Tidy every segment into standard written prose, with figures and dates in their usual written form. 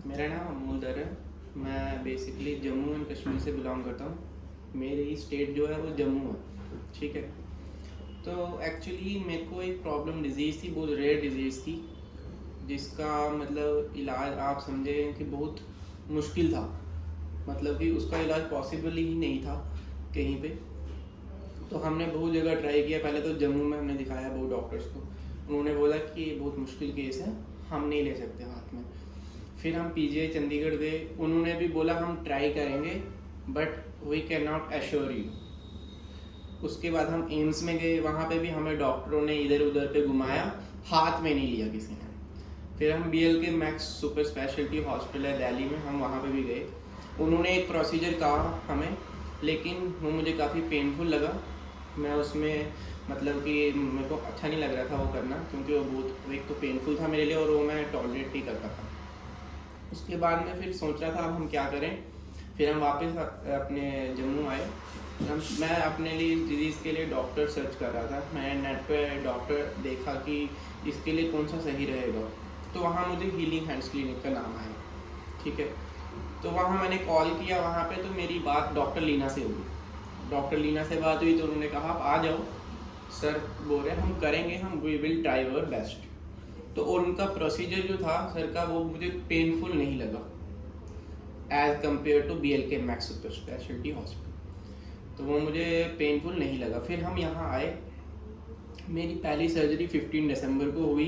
मेरा नाम अमूल दर है। मैं बेसिकली जम्मू एंड कश्मीर से बिलोंग करता हूँ। मेरी स्टेट जो है वो जम्मू है, ठीक है। तो एक्चुअली मेरे को एक प्रॉब्लम डिज़ीज़ थी, बहुत रेयर डिज़ीज़ थी, जिसका मतलब इलाज आप समझे कि बहुत मुश्किल था। मतलब कि उसका इलाज पॉसिबल ही नहीं था कहीं पे। तो हमने बहुत जगह ट्राई किया। पहले तो जम्मू में हमने दिखाया बहुत डॉक्टर्स को, उन्होंने बोला कि ये बहुत मुश्किल केस है, हम नहीं ले सकते हाथ में। फिर हम पीजीआई चंडीगढ़ गए, उन्होंने भी बोला हम ट्राई करेंगे but we can not assure you. उसके बाद हम एम्स में गए, वहाँ पे भी हमें डॉक्टरों ने इधर उधर पे घुमाया, हाथ में नहीं लिया किसी ने। फिर हम BLK Max super speciality hospital है दिल्ली में, हम वहाँ पे भी गए। उन्होंने एक प्रोसीजर कहा हमें, लेकिन वो मुझे काफ़ी पेनफुल लगा। मैं उसमें मतलब कि मेरे को अच्छा नहीं लग रहा था वो करना, क्योंकि वो बहुत एक तो पेनफुल था मेरे लिए और वो मैं टॉलरेट नहीं करता था। उसके बाद में फिर सोच रहा था अब हम क्या करें। फिर हम वापस अपने जम्मू आए। मैं अपने लिए इस डिज़ीज़ के लिए डॉक्टर सर्च कर रहा था। मैंने नेट पे डॉक्टर देखा कि इसके लिए कौन सा सही रहेगा, तो वहाँ मुझे हीलिंग हैंड्स क्लिनिक का नाम आया, ठीक है। तो वहाँ मैंने कॉल किया वहाँ पे, तो मेरी बात डॉक्टर लीना से हुई। डॉक्टर लीना से बात हुई तो उन्होंने कहा आप आ जाओ, सर बोल रहे हम करेंगे, हम we will try our best. तो और उनका प्रोसीजर जो था सर का, वो मुझे पेनफुल नहीं लगा as compared to BLK Max super speciality hospital. तो वो मुझे पेनफुल नहीं लगा। फिर हम यहाँ आए। मेरी पहली सर्जरी 15 दिसंबर को हुई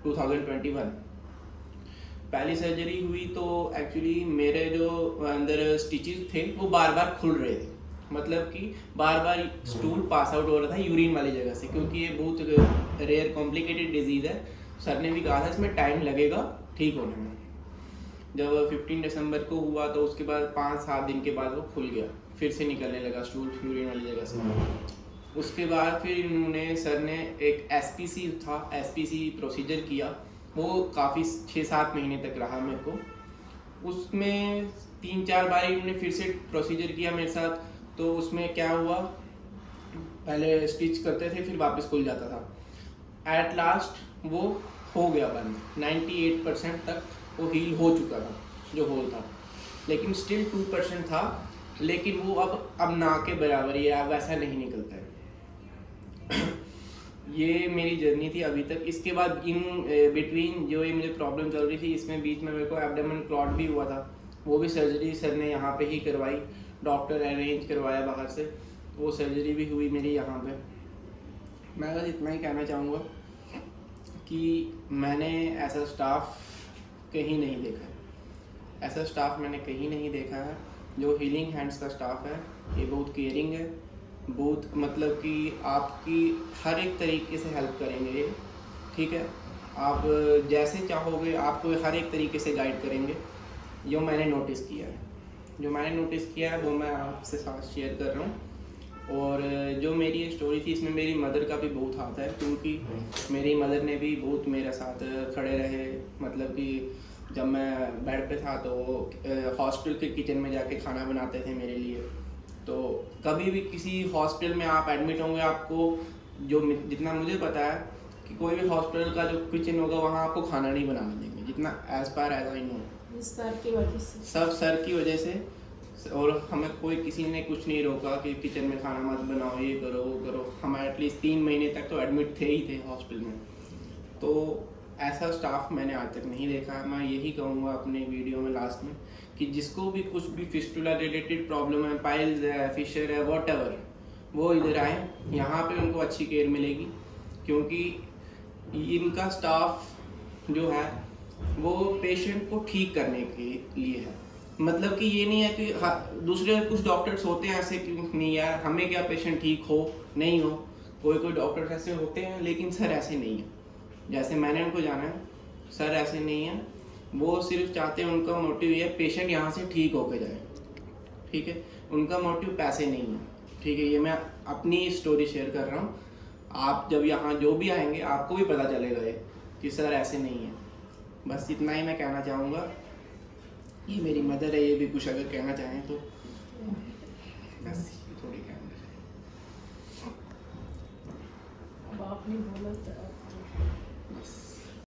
2021। पहली सर्जरी हुई तो एक्चुअली मेरे जो अंदर स्टिचेस थे वो बार बार खुल रहे थे। मतलब कि बार बार स्टूल पास आउट हो रहा था यूरिन वाली जगह से, क्योंकि ये बहुत रेयर कॉम्प्लिकेटेड डिजीज़ है। सर ने भी कहा था इसमें टाइम लगेगा ठीक होने में। जब 15 दिसंबर को हुआ तो उसके बाद 5-7 दिन के बाद वो खुल गया, फिर से निकलने लगा स्टूल यूरिन वाली जगह से। उसके बाद फिर इन्होंने सर ने एक SPC प्रोसीजर किया। वो काफ़ी 6-7 महीने तक रहा मेरे को। उसमें 3-4 बार इन्होंने फिर से प्रोसीजर किया मेरे साथ। तो उसमें क्या हुआ, पहले स्टिच करते थे फिर वापस खुल जाता था। एट लास्ट वो हो गया बंद। 98% तक वो हील हो चुका था जो होल था, लेकिन स्टिल 2% था। लेकिन वो अब ना के बराबर ही है, अब वैसा नहीं निकलता है। ये मेरी जर्नी थी अभी तक। इसके बाद इन बिटवीन जो ये मुझे प्रॉब्लम चल रही थी, इसमें बीच में मेरे को एब्डोमेन क्लॉट भी हुआ था। वो भी सर्जरी सर ने यहाँ पे ही करवाई, डॉक्टर अरेंज करवाया बाहर से। वो सर्जरी भी हुई मेरी यहाँ पे। मैं बस इतना ही कहना चाहूँगा कि मैंने ऐसा स्टाफ कहीं नहीं देखा है। ऐसा स्टाफ मैंने कहीं नहीं देखा है। जो हीलिंग हैंड्स का स्टाफ है ये बहुत केयरिंग है, बहुत मतलब कि आपकी हर एक तरीके से हेल्प करेंगे ये, ठीक है। आप जैसे चाहोगे आपको हर एक तरीके से गाइड करेंगे। जो मैंने नोटिस किया है वो मैं आपसे साथ शेयर कर रहा हूँ। और जो मेरी ये स्टोरी थी इसमें मेरी मदर का भी बहुत हाथ है, क्योंकि मेरी मदर ने भी बहुत मेरे साथ खड़े रहे। मतलब कि जब मैं बेड पे था तो हॉस्टल के किचन में जाके खाना बनाते थे मेरे लिए। तो कभी भी किसी हॉस्पिटल में आप एडमिट होंगे, आपको जितना मुझे पता है कि कोई भी हॉस्पिटल का जो किचन होगा वहाँ आपको खाना नहीं बनाने देंगे, जितना as far as I know. Sir की वजह से, सब सर की वजह से। और हमें कोई किसी ने कुछ नहीं रोका कि किचन में खाना मत बनाओ, ये करो वो करो। हम एटलीस्ट 3 महीने तक तो एडमिट थे ही थे हॉस्पिटल में। तो ऐसा स्टाफ मैंने आज तक नहीं देखा। मैं यही कहूँगा अपने वीडियो में लास्ट में कि जिसको भी कुछ भी फिस्टुला रिलेटेड प्रॉब्लम है, पाइल्स है, फिशर है, वॉटएवर, वो इधर आए। यहाँ पे उनको अच्छी केयर मिलेगी, क्योंकि इनका स्टाफ जो है वो पेशेंट को ठीक करने के लिए है। मतलब कि ये नहीं है कि दूसरे कुछ डॉक्टर्स होते हैं ऐसे कि नहीं यार हमें क्या, पेशेंट ठीक हो नहीं हो। कोई डॉक्टर्स ऐसे होते हैं, लेकिन सर ऐसे नहीं है। जैसे मैंने उनको जाना है, सर ऐसे नहीं है। वो सिर्फ चाहते हैं, उनका मोटिव ये है पेशेंट यहाँ से ठीक होके जाए, ठीक है। उनका मोटिव पैसे नहीं है, ठीक है। ये मैं अपनी स्टोरी शेयर कर रहा हूँ। आप जब यहाँ जो भी आएंगे आपको भी पता चलेगा ये कि सर ऐसे नहीं है। बस इतना ही मैं कहना चाहूँगा। ये मेरी मदर है, ये भी कुछ अगर कहना चाहें तो बस थोड़ी कहना। अब आपने बोला तो